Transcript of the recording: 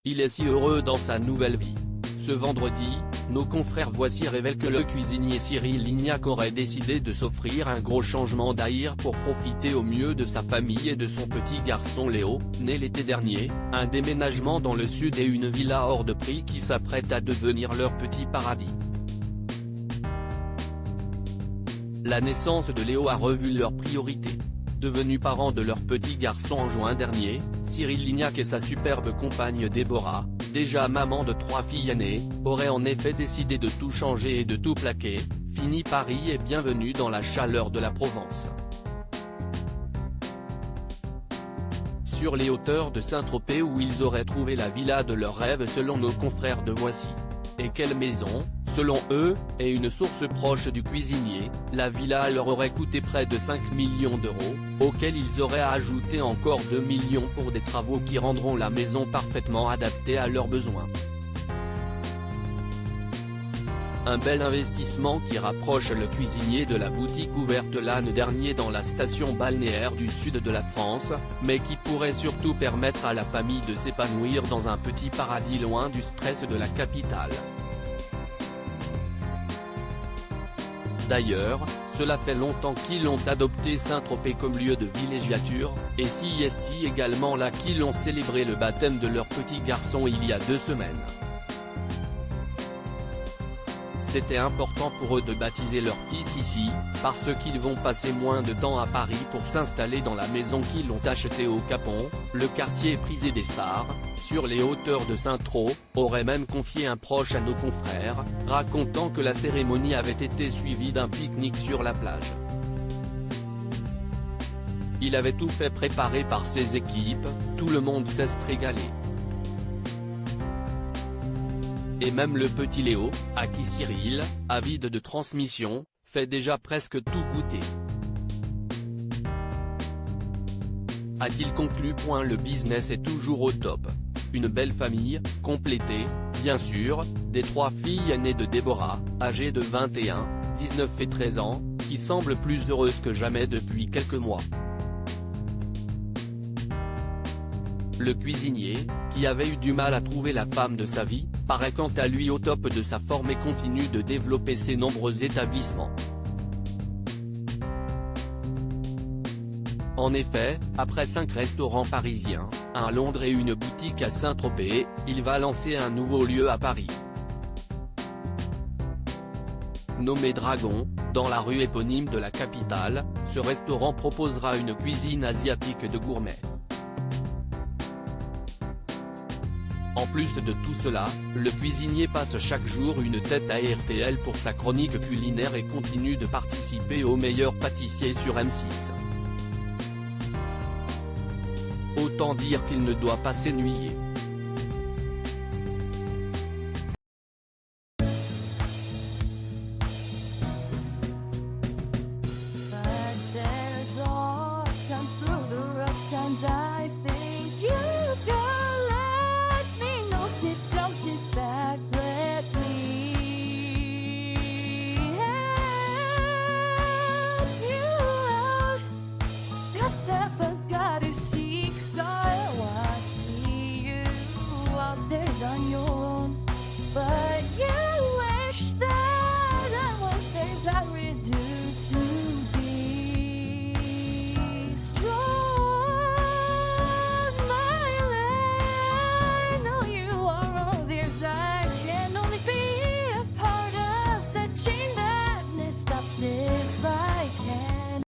Il est si heureux dans sa nouvelle vie. Ce vendredi, nos confrères Voici révèlent que le cuisinier Cyril Lignac aurait décidé de s'offrir un gros changement d'air pour profiter au mieux de sa famille et de son petit garçon Léo, né l'été dernier, un déménagement dans le sud et une villa hors de prix qui s'apprête à devenir leur petit paradis. La naissance de Léo a revu leurs priorités. Devenus parents de leur petit garçon en juin dernier, Cyril Lignac et sa superbe compagne Déborah, déjà maman de 3 filles aînées, auraient en effet décidé de tout changer et de tout plaquer. Fini Paris et bienvenue dans la chaleur de la Provence. Sur les hauteurs de Saint-Tropez où ils auraient trouvé la villa de leurs rêves selon nos confrères de Voici. Et quelle maison, selon eux, et une source proche du cuisinier, la villa leur aurait coûté près de 5 millions d'euros, auxquels ils auraient ajouté encore 2 millions pour des travaux qui rendront la maison parfaitement adaptée à leurs besoins. Un bel investissement qui rapproche le cuisinier de la boutique ouverte l'an dernier dans la station balnéaire du sud de la France, mais qui pourrait surtout permettre à la famille de s'épanouir dans un petit paradis loin du stress de la capitale. D'ailleurs, cela fait longtemps qu'ils ont adopté Saint-Tropez comme lieu de villégiature, et CIST également là qu'ils ont célébré le baptême de leur petit garçon il y a 2 semaines. C'était important pour eux de baptiser leur fils ici, parce qu'ils vont passer moins de temps à Paris pour s'installer dans la maison qu'ils ont achetée au Capon, le quartier prisé des stars, sur les hauteurs de Saint-Tropez, aurait même confié un proche à nos confrères, racontant que la cérémonie avait été suivie d'un pique-nique sur la plage. Il avait tout fait préparer par ses équipes, tout le monde s'est régalé. Et même le petit Léo, à qui Cyril, avide de transmission, fait déjà presque tout goûter. A-t-il conclu. Le business est toujours au top. Une belle famille, complétée, bien sûr, des 3 filles aînées de Déborah, âgées de 21, 19 et 13 ans, qui semblent plus heureuses que jamais depuis quelques mois. Le cuisinier, qui avait eu du mal à trouver la femme de sa vie, paraît quant à lui au top de sa forme et continue de développer ses nombreux établissements. En effet, après 5 restaurants parisiens, un à Londres et une boutique à Saint-Tropez, il va lancer un nouveau lieu à Paris. Nommé Dragon, dans la rue éponyme de la capitale, ce restaurant proposera une cuisine asiatique de gourmet. En plus de tout cela, le cuisinier passe chaque jour une tête à RTL pour sa chronique culinaire et continue de participer aux meilleurs pâtissiers sur M6. Autant dire qu'il ne doit pas s'ennuyer.